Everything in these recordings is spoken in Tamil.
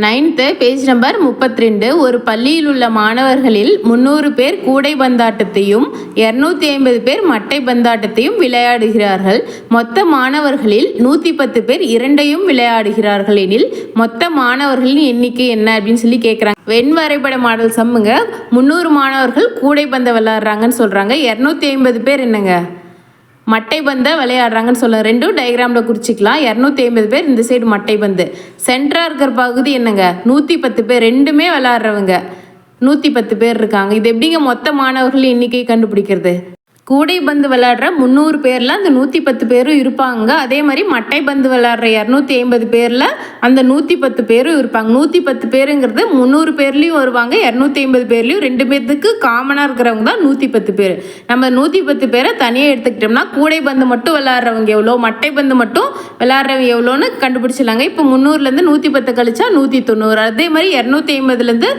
9th page number 32. ஒரு பள்ளியில் உள்ள மாணவர்களில் 300 பேர் கூடை பந்தாட்டத்தையும் 250 பேர் மட்டை பந்தாட்டத்தையும் விளையாடுகிறார்கள். மொத்த மாணவர்களில் 110 பேர் இரண்டையும் விளையாடுகிறார்கள் எனில் மொத்த மாணவர்களின் எண்ணிக்கை என்ன அப்படின்னு சொல்லி கேட்குறாங்க. வெண் வரைபட மாடல் சம்முங்க. 300 மாணவர்கள் கூடை பந்தை விளையாடுறாங்கன்னு சொல்கிறாங்க. 250 பேர் என்னங்க மட்டை பந்தை விளையாடுறாங்கன்னு சொல்ல. ரெண்டும் டயக்ராமில் குறிச்சிக்கலாம். 250 பேர் இந்த சைடு மட்டை பந்து. சென்டராக இருக்கிற பகுதி என்னங்க 110 பேர், ரெண்டுமே விளையாடுறவங்க 110 பேர் இருக்காங்க. இது எப்படிங்க மொத்த மாணவர்கள் எண்ணிக்கை கண்டுபிடிக்கிறது? கூடை பந்து விளையாடுற 300 பேரில் அந்த 110 பேரும் இருப்பாங்க. அதே மாதிரி மட்டை பந்து விளையாடுற 250 பேரில் அந்த 110 பேரும் இருப்பாங்க. 110 பேருங்கிறது 300 பேர்லேயும் வருவாங்க, 250 பேர்லேயும். 2 பேர்த்துக்கு காமனாக இருக்கிறவங்க தான் 110 பேர். நம்ம 110 பேரை தனியாக எடுத்துக்கிட்டோம்னா கூடை பந்து மட்டும் விளையாடுறவங்க எவ்வளோ, மட்டை பந்து மட்டும் விளையாடுறவங்க எவ்வளோன்னு கண்டுபிடிச்சிடலாங்க. இப்போ 300லேருந்து 110 கழிச்சா 190. அதே மாதிரி 250லேருந்து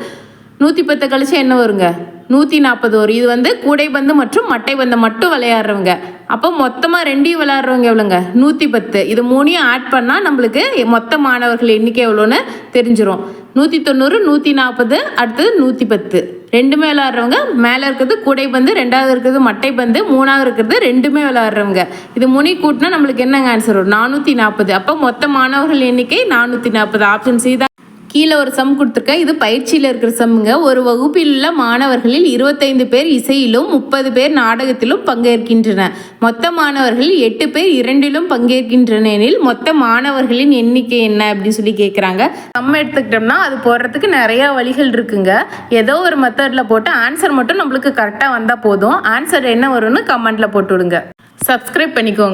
110 கழிச்சா என்ன வருங்க? 140 வரும். இது கூடை பந்து மற்றும் மட்டை பந்தை மட்டும் விளையாடுறவங்க. அப்போ மொத்தமாக ரெண்டையும் விளையாடுறவங்க எவ்வளோங்க? 110. இது மூணையும் ஆட் பண்ணால் நம்மளுக்கு மொத்த மாணவர்கள் எண்ணிக்கை எவ்வளோன்னு தெரிஞ்சிடும். 190, 140, அடுத்தது 110. ரெண்டுமே விளையாடுறவங்க. மேலே இருக்கிறது கூடை பந்து, ரெண்டாவது இருக்கிறது மட்டை பந்து, மூணாவது இருக்கிறது ரெண்டுமே விளையாடுறவங்க. இது மூணு கூட்டினா நம்மளுக்கு என்னங்க ஆன்சர் வரும்? 440. அப்போ மொத்த மாணவர்கள் எண்ணிக்கை 440. ஆப்ஷன் சி தான். கீழே ஒரு சம் கொடுத்துருக்கேன். இது பயிற்சியில் இருக்கிற சம்முங்க. ஒரு வகுப்பில் உள்ள மாணவர்களில் 25 பேர் இசையிலும் 30 பேர் நாடகத்திலும் பங்கேற்கின்றனர். மொத்த மாணவர்கள் 8 பேர் இரண்டிலும் பங்கேற்கின்றன எனில் மொத்த மாணவர்களின் எண்ணிக்கை என்ன அப்படின்னு சொல்லி கேட்குறாங்க. சம் எடுத்துக்கிட்டோம்னா அது போடுறதுக்கு நிறையா வழிகள் இருக்குங்க. ஏதோ ஒரு மெத்தடில் போட்டு ஆன்சர் மட்டும் நம்மளுக்கு கரெக்டாக வந்தால் போதும். ஆன்சர் என்ன வரும்னு கமெண்ட்டில் போட்டு விடுங்க. சப்ஸ்கிரைப் பண்ணிக்கோங்க.